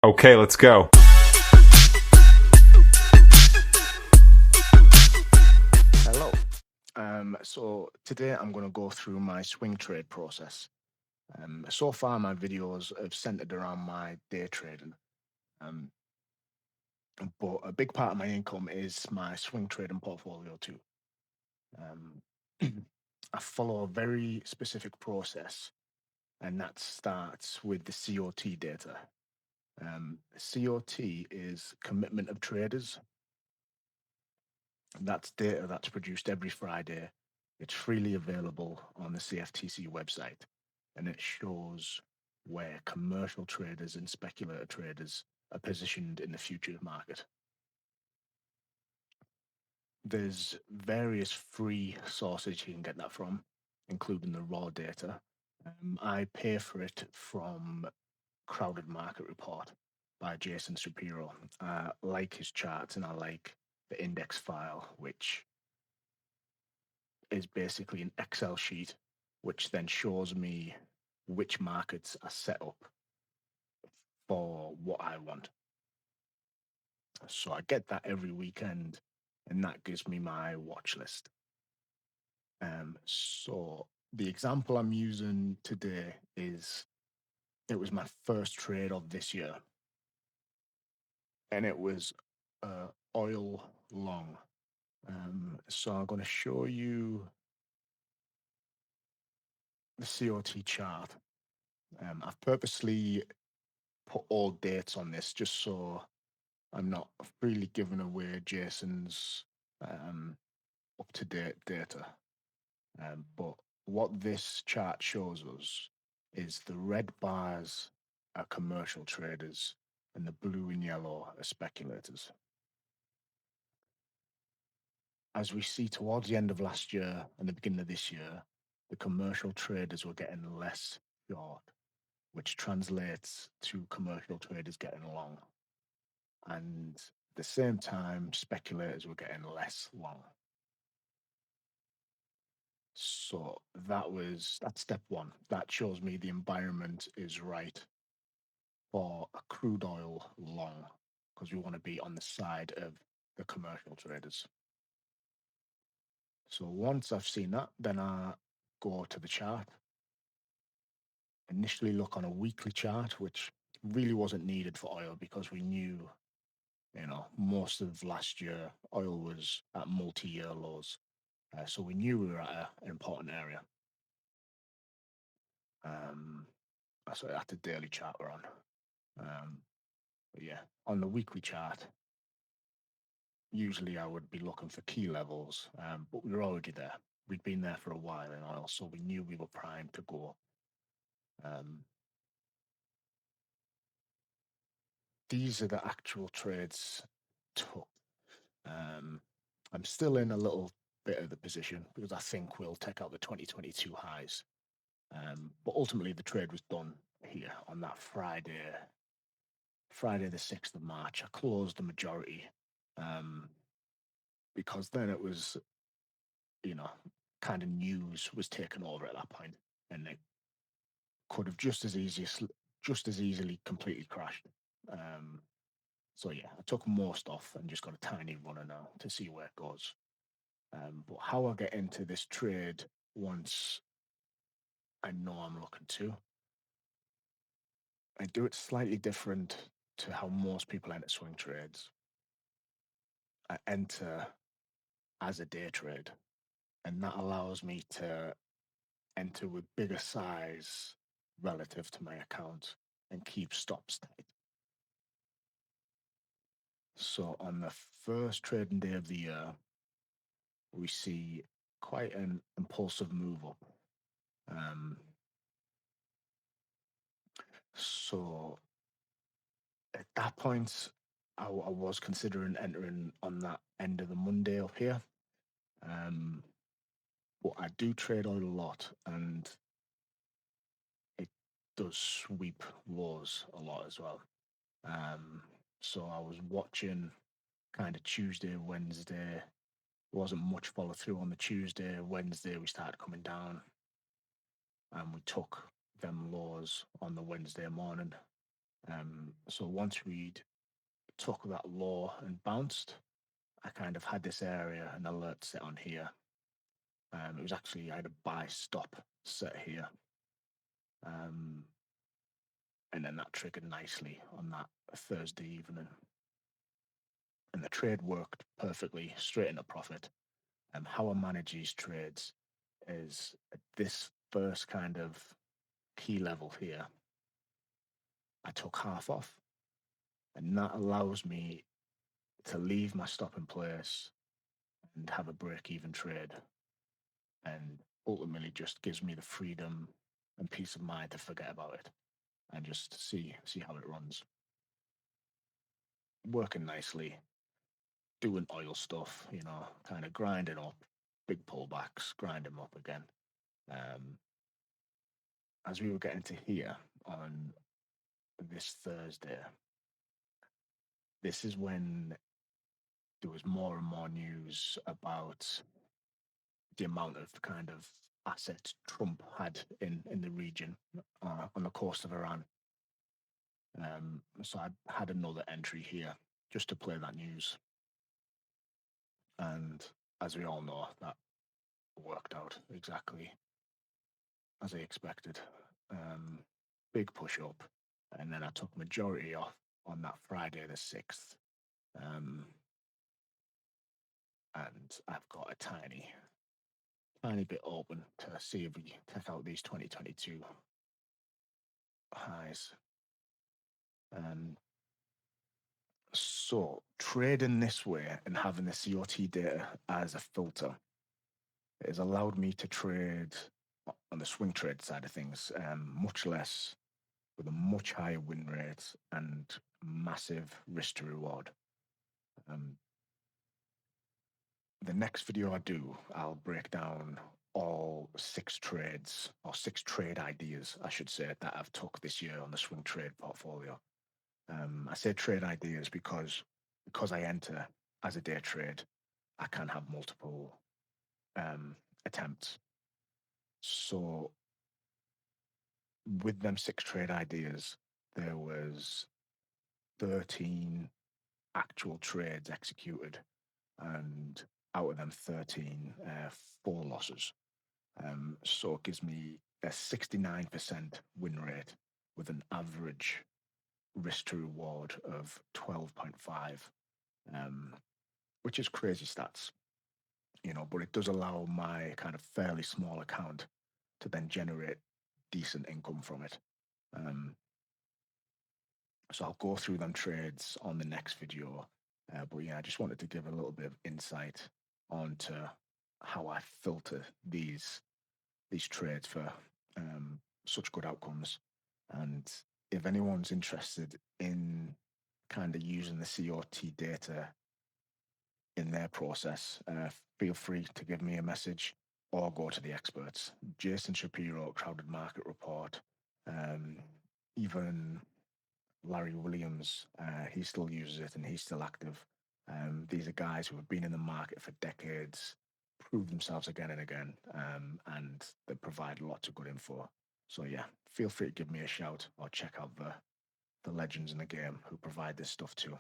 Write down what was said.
Okay, let's go. Hello. So today I'm going to go through my swing trade process. So far, my videos have centered around my day trading, um, but a big part of my income is my swing trading portfolio too. Um, I follow a very specific process, and that starts with the COT data. COT is commitment of traders. That's data that's produced every Friday. It's freely available on the CFTC website, and it shows where commercial traders and speculator traders are positioned in the futures market. There's various free sources you can get that from, including the raw data. I pay for it from Crowded Market Report by Jason Shapiro. I like his charts and I like the index file, which is basically an Excel sheet, which then shows me which markets are set up for what I want. So I get that every weekend, and that gives me my watch list. So the example I'm using today is it was my first trade of this year, and it was oil long. So I'm going to show you the COT chart. I've purposely put all dates on this just so I'm not freely giving away Jason's um, up to date data. But what this chart shows us is the red bars are commercial traders and the blue and yellow are speculators. As we see towards the end of last year and the beginning of this year, the commercial traders were getting less short, which translates to commercial traders getting long. And at the same time, speculators were getting less long. So that's step one. That shows me the environment is right for a crude oil long because we want to be on the side of the commercial traders. So once I've seen that, then I go to the chart, initially look on a weekly chart, which really wasn't needed for oil because we knew, most of last year oil was at multi-year lows. So we knew we were at an important area. Um, sorry, that's the daily chart we're on. But yeah, on the weekly chart, usually I would be looking for key levels, but we were already there. We'd been there for a while in oil, so we knew we were primed to go. Um, these are the actual trades took. Um, I'm still in a little bit of the position because I think we'll take out the 2022 highs. But ultimately, the trade was done here on that Friday the 6th of March. I closed the majority because then it was, you know, kind of news was taken over at that point, and it could have just as easily completely crashed. Um, so yeah, I took most off and just got a tiny runner now to see where it goes. But how I get into this trade once I know I'm looking to, I do it slightly different to how most people enter swing trades. I enter as a day trade, and that allows me to enter with bigger size relative to my account and keep stops tight. So on the first trading day of the year, we see quite an impulsive move up. Um, so at that point, I was considering entering on that end of the Monday up here. Um, but I do trade oil a lot, and it does sweep lows a lot as well. Um, so I was watching kind of Tuesday, Wednesday. Wasn't much follow through on the Tuesday. Wednesday, we started coming down, and we took them lows on the Wednesday morning. So once we'd took that law and bounced, I kind of had this area and alert set on here. It was actually I had a buy stop set here, um, and then that triggered nicely on that Thursday evening, and the trade worked perfectly, straight into profit. How I manage these trades is at this first kind of key level here, I took half off, and that allows me to leave my stop in place and have a break even trade, and ultimately just gives me the freedom and peace of mind to forget about it and just see how it runs. Working nicely, doing oil stuff, kind of grinding up, big pullbacks, grind them up again. Um, as we were getting to here on this Thursday, this is when there was more and more news about the amount of kind of assets Trump had in the region on the coast of Iran. So I had another entry here just to play that news. And as we all know, that worked out exactly as I expected. Um, Big push up. And then I took majority off on that Friday the 6th. Um, and I've got a tiny bit open to see if we take out these 2022 highs. Um, so trading this way and having the COT data as a filter, it has allowed me to trade on the swing trade side of things, much less with a much higher win rate and massive risk to reward. Um, the next video I do, I'll break down all 6 trades or 6 trade ideas, I should say, that I've took this year on the swing trade portfolio. I say trade ideas because I enter as a day trade, I can have multiple attempts. So with them 6 trade ideas, there was 13 actual trades executed, and out of them 13, 4 losses. So it gives me a 69% win rate with an average risk to reward of 12.5, um, which is crazy stats, but it does allow my kind of fairly small account to then generate decent income from it. Um, so I'll go through them trades on the next video. But yeah, I just wanted to give a little bit of insight onto how I filter these trades for such good outcomes. And if anyone's interested in kind of using the COT data in their process, feel free to give me a message or go to the experts. Jason Shapiro, Crowded Market Report, um, even Larry Williams, he still uses it and he's still active. These are guys who have been in the market for decades, prove themselves again and again, and they provide lots of good info. So yeah, feel free to give me a shout or check out the legends in the game who provide this stuff too.